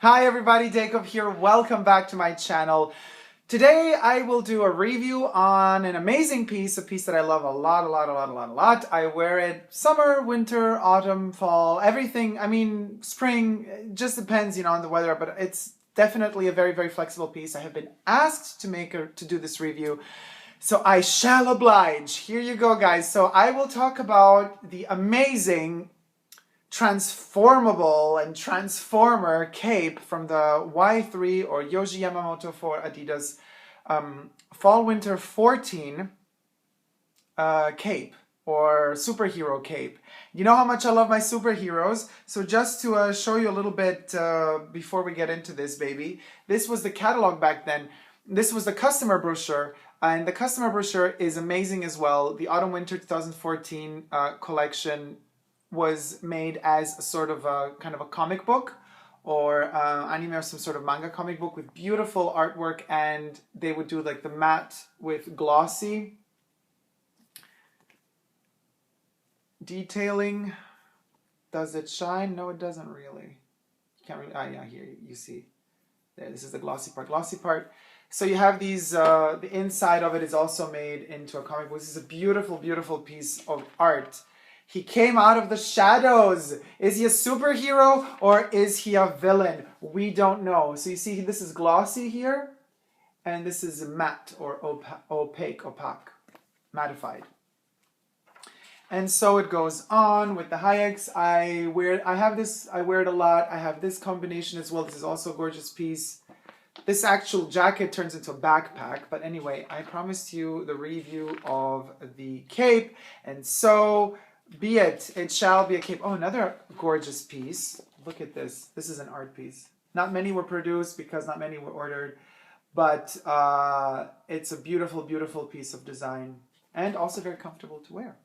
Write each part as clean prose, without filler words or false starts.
Hi everybody, Dacob here. Welcome back to my channel. Today I will do a review on an amazing piece, a piece that I love a lot. I wear it summer, winter, autumn, fall, everything. I mean, spring, it just depends, on the weather, but it's definitely a very flexible piece. I have been asked to do this review, so I shall oblige. Here you go, guys. So I will talk about the amazing transformable and transformer cape from the Y-3 or Yohji Yamamoto for Adidas Fall Winter 14 cape or superhero cape. You know how much I love my superheroes, so just to show you a little bit before we get into this baby, this was the catalog back then. This was the customer brochure, and the customer brochure is amazing as well. The Autumn Winter 2014 collection was made as a sort of a kind of a comic book or anime or some sort of manga comic book with beautiful artwork, and they would do like the matte with glossy detailing. Does it shine? No, it doesn't really. You can't really, yeah, here you see. There, this is the glossy part. So you have these, the inside of it is also made into a comic book. This is a beautiful piece of art. He came out of the shadows. Is he a superhero or is he a villain? We don't know. So you see this is glossy here, and this is matte or opaque, mattified. And so it goes on with the Hayeks. I wear it a lot. I have this combination as well. This is also a gorgeous piece. This actual jacket turns into a backpack, but anyway, I promised you the review of the cape, and so be it. It shall be a cape. Oh, another gorgeous piece. Look at this. This is an art piece. Not many were produced because not many were ordered, but it's a beautiful piece of design and also very comfortable to wear.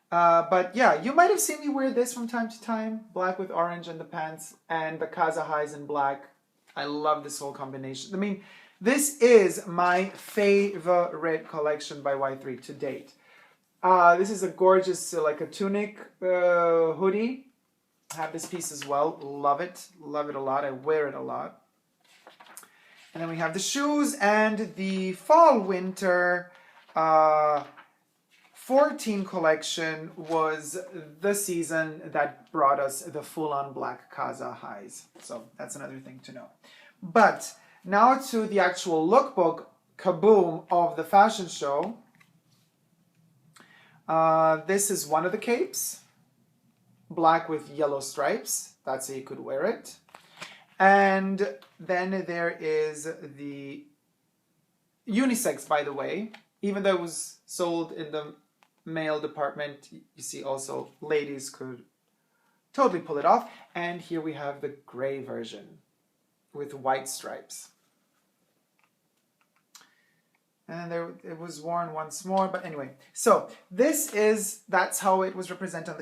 But yeah, you might have seen me wear this from time to time. Black with orange in the pants and the Kaza highs in black. I love this whole combination. I mean, this is my favorite collection by Y-3 to date. This is a gorgeous, like a tunic hoodie. I have this piece as well. Love it a lot. I wear it a lot. And then we have the shoes, and the fall winter 14 collection was the season that brought us the full-on black Kaza highs. So that's another thing to know. But now to the actual lookbook kaboom of the fashion show. This is one of the capes, black with yellow stripes. That's how you could wear it. And then there is the unisex, by the way. Even though it was sold in the male department, you see also ladies could totally pull it off. And here we have the gray version with white stripes. And there, it was worn once more, but anyway. So that's how it was represented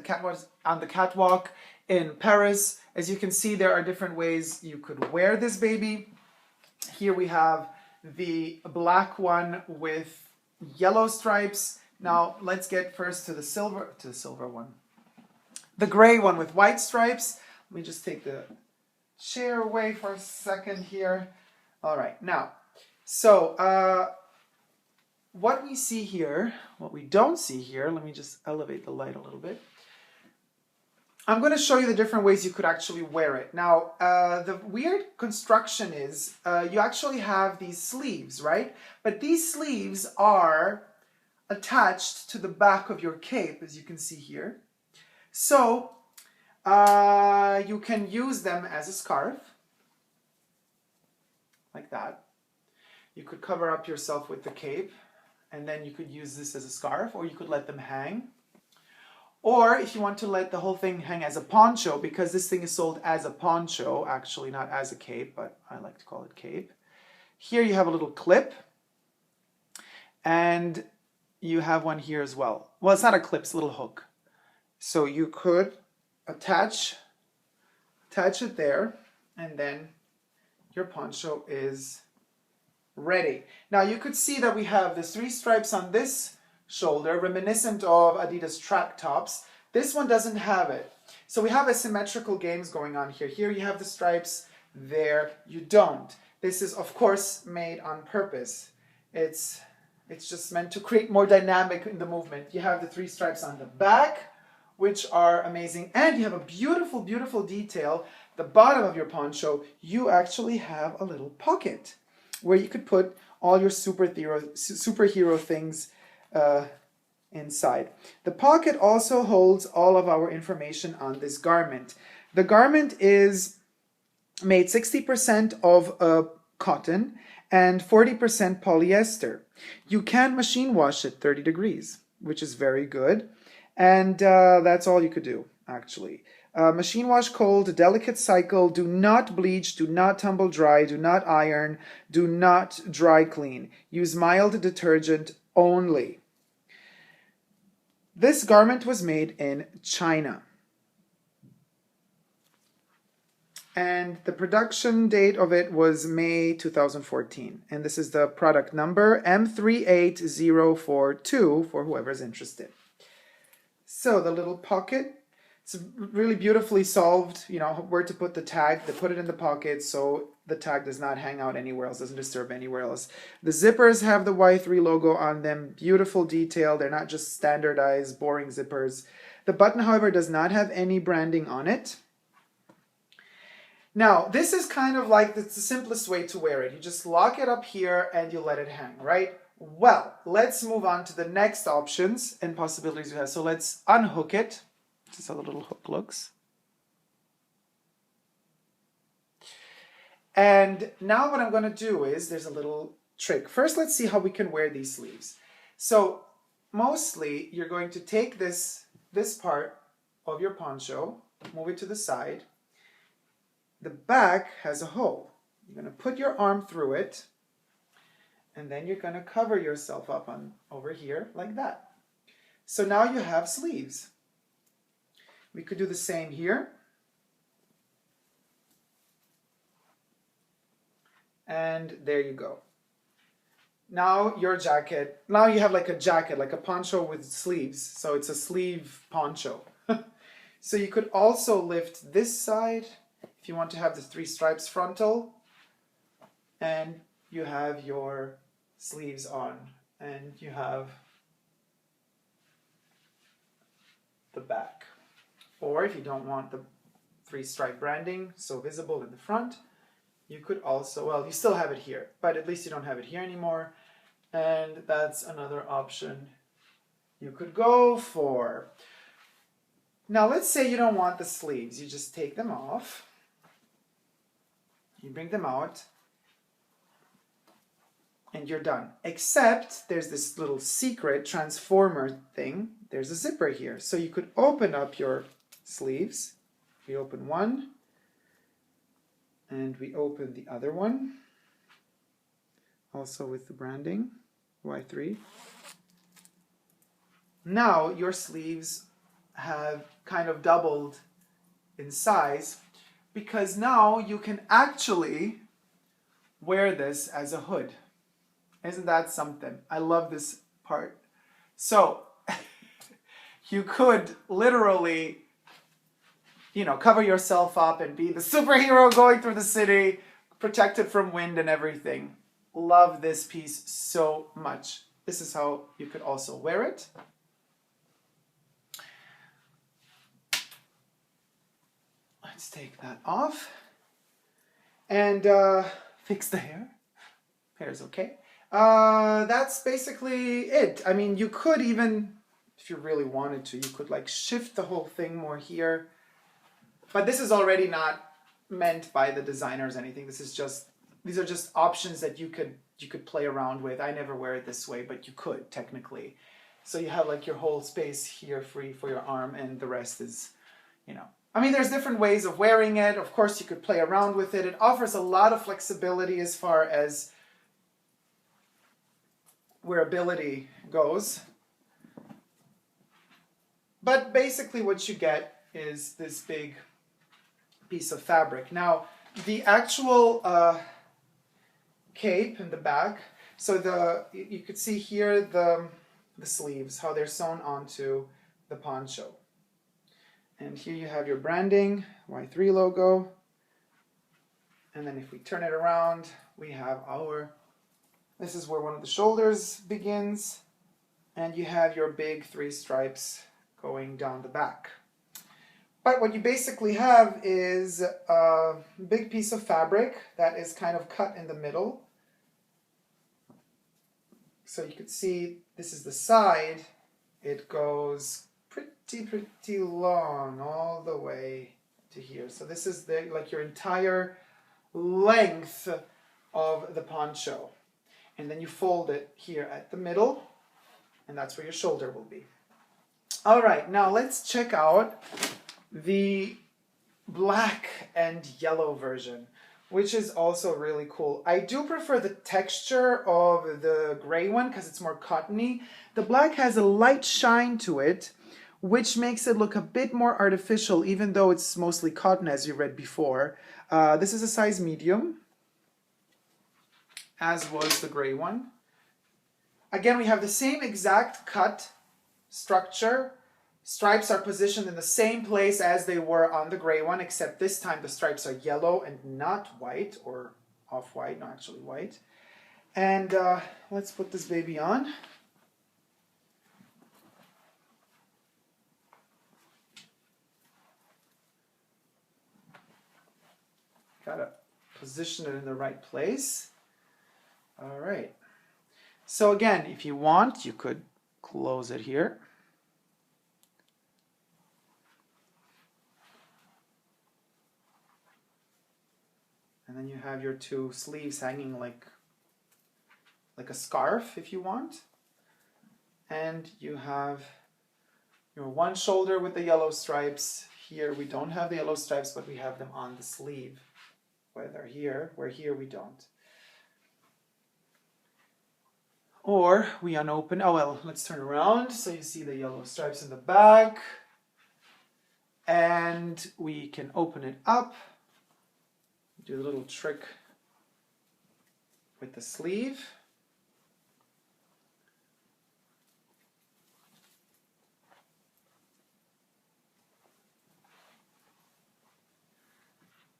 on the catwalk in Paris. As you can see, there are different ways you could wear this baby. Here we have the black one with yellow stripes. Now let's get first to the silver one. The gray one with white stripes. Let me just take the chair away for a second here. All right, now, so what we see here, what we don't see here, let me just elevate the light a little bit. I'm going to show you the different ways you could actually wear it. Now, the weird construction is you actually have these sleeves, right? But these sleeves are attached to the back of your cape, as you can see here. So you can use them as a scarf, like that. You could cover up yourself with the cape, and then you could use this as a scarf, or you could let them hang. Or if you want to let the whole thing hang as a poncho, because this thing is sold as a poncho, actually not as a cape, but I like to call it cape. Here you have a little clip, and you have one here as well. Well, it's not a clip, it's a little hook. So you could attach it there, and then your poncho is ready. Now you could see that we have the 3 stripes on this shoulder, reminiscent of Adidas track tops. This one doesn't have it. So we have asymmetrical games going on here. Here you have the stripes, there you don't. This is of course made on purpose. It's just meant to create more dynamic in the movement. You have the 3 stripes on the back, which are amazing. And you have a beautiful, beautiful detail. The bottom of your poncho, you actually have a little pocket where you could put all your superhero things inside. The pocket also holds all of our information on this garment. The garment is made 60% of cotton and 40% polyester. You can machine wash it 30 degrees, which is very good. And that's all you could do, actually. Machine wash cold, delicate cycle, do not bleach, do not tumble dry, do not iron, do not dry clean. Use mild detergent only. This garment was made in China. And the production date of it was May 2014. And this is the product number M38042 for whoever's interested. So the little pocket, it's really beautifully solved, you know, where to put the tag. They put it in the pocket so the tag does not hang out anywhere else, doesn't disturb anywhere else. The zippers have the Y-3 logo on them. Beautiful detail. They're not just standardized, boring zippers. The button, however, does not have any branding on it. Now, this is kind of like the simplest way to wear it. You just lock it up here and you let it hang, right? Well, let's move on to the next options and possibilities we have. So let's unhook it. This is how the little hook looks. And now what I'm going to do is, there's a little trick. First, let's see how we can wear these sleeves. So mostly, you're going to take this part of your poncho, move it to the side. The back has a hole. You're going to put your arm through it, and then you're going to cover yourself up on over here like that. So now you have sleeves. We could do the same here. And there you go. Now your jacket, now you have like a jacket, like a poncho with sleeves. So it's a sleeve poncho. So you could also lift this side if you want to have the 3 stripes frontal, and you have your sleeves on, and you have the back. Or if you don't want the 3 stripe branding so visible in the front, you could also, well, you still have it here, but at least you don't have it here anymore, and that's another option you could go for. Now let's say you don't want the sleeves, you just take them off. You bring them out, and you're done. Except there's this little secret transformer thing. There's a zipper here. So you could open up your sleeves. We open one, and we open the other one. Also with the branding, Y-3. Now your sleeves have kind of doubled in size, because now you can actually wear this as a hood. Isn't that something? I love this part. So you could literally, you know, cover yourself up and be the superhero going through the city, protected from wind and everything. Love this piece so much. This is how you could also wear it. Let's take that off and fix the hair. Hair's okay. That's basically it. I mean, you could even, if you really wanted to, you could like shift the whole thing more here. But this is already not meant by the designers or anything. This is just, these are just options that you could play around with. I never wear it this way, but you could technically. So you have like your whole space here free for your arm, and the rest is, you know. I mean, there's different ways of wearing it. Of course, you could play around with it. It offers a lot of flexibility as far as wearability goes. But basically what you get is this big piece of fabric. Now, the actual cape in the back, so you could see here the sleeves, how they're sewn onto the poncho. And here you have your branding, Y-3 logo. And then if we turn it around, we have this is where one of the shoulders begins. And you have your big 3 stripes going down the back. But what you basically have is a big piece of fabric that is kind of cut in the middle. So you can see this is the side. It goes pretty long all the way to here. So this is like your entire length of the poncho. And then you fold it here at the middle, and that's where your shoulder will be. All right, now let's check out the black and yellow version, which is also really cool. I do prefer the texture of the gray one because it's more cottony. The black has a light shine to it, which makes it look a bit more artificial, even though it's mostly cotton, as you read before. This is a size medium, as was the gray one. Again, we have the same exact cut structure. Stripes are positioned in the same place as they were on the gray one, except this time the stripes are yellow and not white, or off-white, no, actually white. And let's put this baby on. Gotta position it in the right place. All right. So again, if you want, you could close it here. And then you have your 2 sleeves hanging like a scarf if you want. And you have your one shoulder with the yellow stripes. Here we don't have the yellow stripes, but we have them on the sleeve. Where here we don't. Or we unopen, oh well, let's turn around so you see the yellow stripes in the back. And we can open it up. Do a little trick with the sleeve.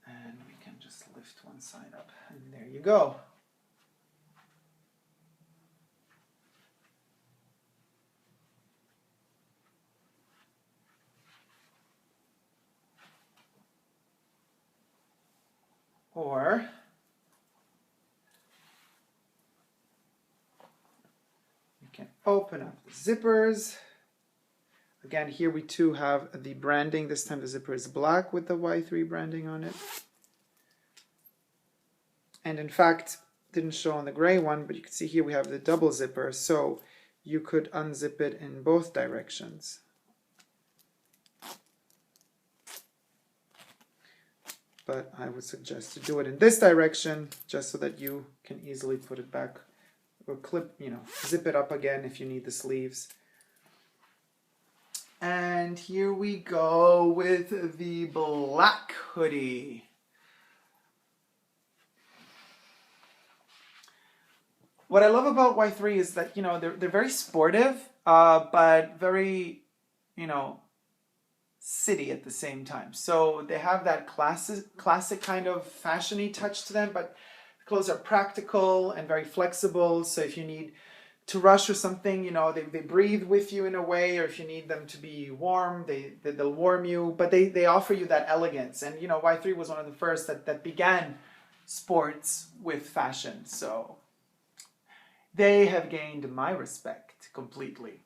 And we can just lift one side up, and there you go. Or you can open up the zippers. Again, here we too have the branding. This time the zipper is black with the Y-3 branding on it. And in fact, didn't show on the gray one, but you can see here we have the double zipper, so you could unzip it in both directions. But I would suggest to do it in this direction, just so that you can easily put it back, or clip, zip it up again if you need the sleeves. And here we go with the black hoodie. What I love about Y-3 is that, they're very sportive, but very, city at the same time. So they have that classic kind of fashion-y touch to them, but the clothes are practical and very flexible. So if you need to rush or something, they breathe with you in a way, or if you need them to be warm, they'll warm you, but they offer you that elegance. And, Y-3 was one of the first that began sports with fashion. So they have gained my respect completely.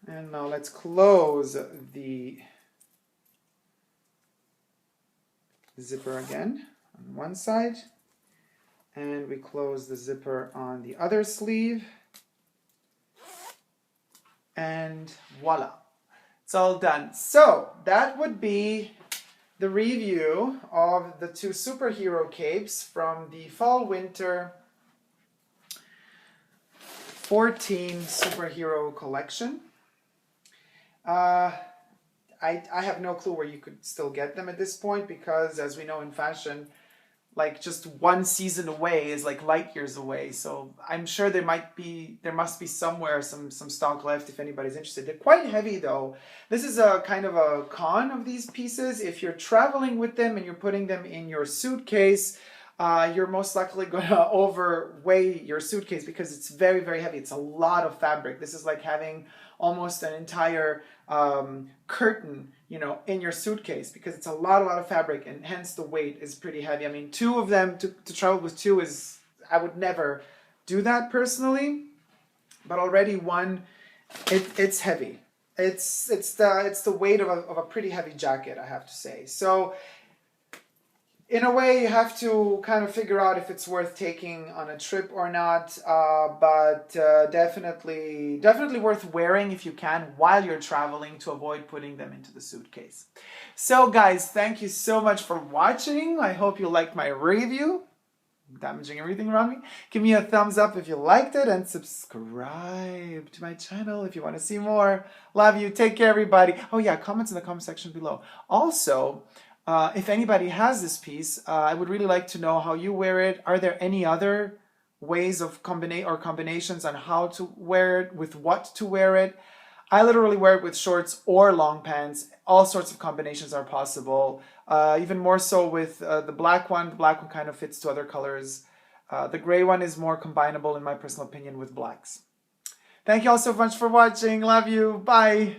And now let's close the zipper again on one side. And we close the zipper on the other sleeve. And voila, it's all done. So that would be the review of the 2 superhero capes from the Fall-Winter 14 superhero collection. I have no clue where you could still get them at this point, because as we know in fashion, like just one season away is like light years away. So I'm sure there must be somewhere some stock left if anybody's interested. They're quite heavy though. This is a kind of a con of these pieces. If you're traveling with them and you're putting them in your suitcase, you're most likely going to overweigh your suitcase because it's very, very heavy. It's a lot of fabric. This is like having almost an entire curtain, you know, in your suitcase because it's a lot of fabric, and hence the weight is pretty heavy. I mean, two of them to travel with two is, I would never do that personally, but already one, it's heavy. It's the weight of a pretty heavy jacket, I have to say. So in a way, you have to kind of figure out if it's worth taking on a trip or not, but definitely worth wearing if you can while you're traveling to avoid putting them into the suitcase. So guys, thank you so much for watching. I hope you liked my review. Damaging everything around me. Give me a thumbs up if you liked it, and subscribe to my channel if you want to see more. Love you. Take care, everybody. Oh yeah, comments in the comment section below. Also, if anybody has this piece, I would really like to know how you wear it. Are there any other ways of combinations on how to wear it, with what to wear it? I literally wear it with shorts or long pants. All sorts of combinations are possible. Even more so with the black one. The black one kind of fits to other colors. The gray one is more combinable, in my personal opinion, with blacks. Thank you all so much for watching. Love you. Bye.